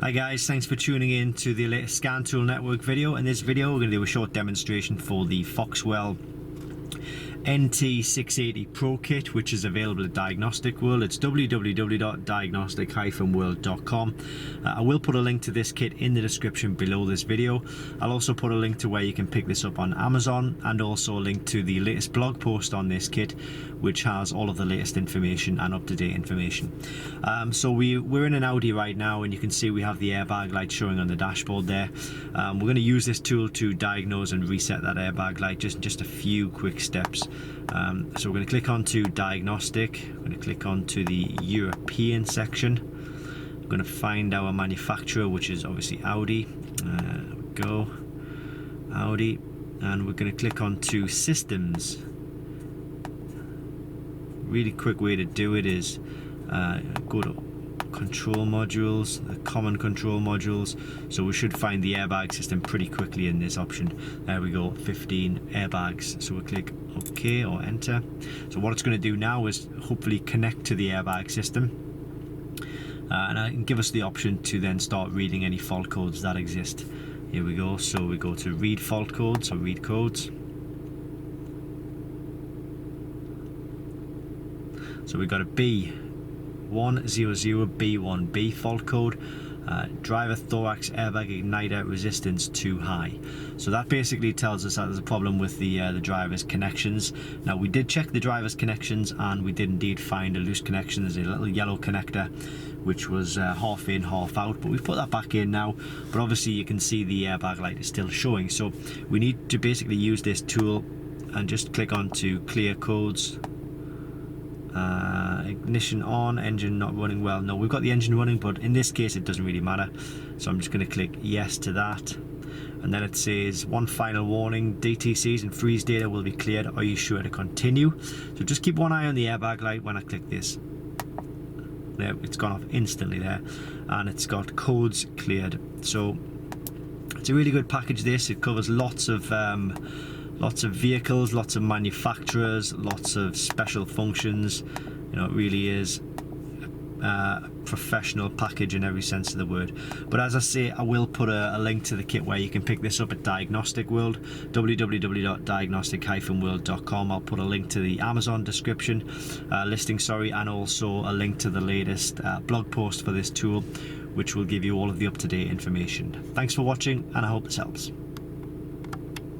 Hi guys, thanks for tuning in to the latest Scan Tool Network video. In this video we're going to do a short demonstration for the Foxwell NT680 Pro kit, which is available at Diagnostic World. It's www.diagnostic-world.com. I will put a link to this kit in the description below this video. I'll also put a link to where you can pick this up on Amazon, and also a link to the latest blog post on this kit, which has all of the latest information and up-to-date information. So we're in an Audi right now, and you can see we have the airbag light showing on the dashboard there. We're going to use this tool to diagnose and reset that airbag light, just a few quick steps. So we're going to click onto Diagnostic. We're going to click onto the European section. We're going to find our manufacturer, which is obviously Audi. There we go, Audi, and we're going to click onto Systems. Really quick way to do it is go to control modules, the common control modules. So we should find the airbag system pretty quickly in this option. There we go, 15 airbags. So we'll click OK or enter. So what it's going to do now is hopefully connect to the airbag system, and it can give us the option to then start reading any fault codes that exist. Here we go. So we go to read fault codes or read codes. So we've got a B100B1B fault code, driver thorax airbag igniter resistance too high. So that basically tells us that there's a problem with the driver's connections. Now we did check the driver's connections, and we did indeed find a loose connection. There's a little yellow connector which was half in, half out, but we've put that back in now. But obviously you can see the airbag light is still showing. So we need to basically use this tool and just click on to clear codes. Ignition on, engine not running well. No, we've got the engine running, but in this case it doesn't really matter. So I'm just going to click yes to that, and then it says one final warning, DTCs and freeze data will be cleared. Are you sure to continue? So just keep one eye on the airbag light when I click this. There, it's gone off instantly there, and it's got codes cleared. So it's a really good package. This, it covers lots of vehicles, lots of manufacturers, lots of special functions. You know, it really is a professional package in every sense of the word. But as I say, I will put a link to the kit where you can pick this up at Diagnostic World, www.diagnostic-world.com. I'll put a link to the Amazon listing, and also a link to the latest blog post for this tool, which will give you all of the up-to-date information. Thanks for watching, and I hope this helps.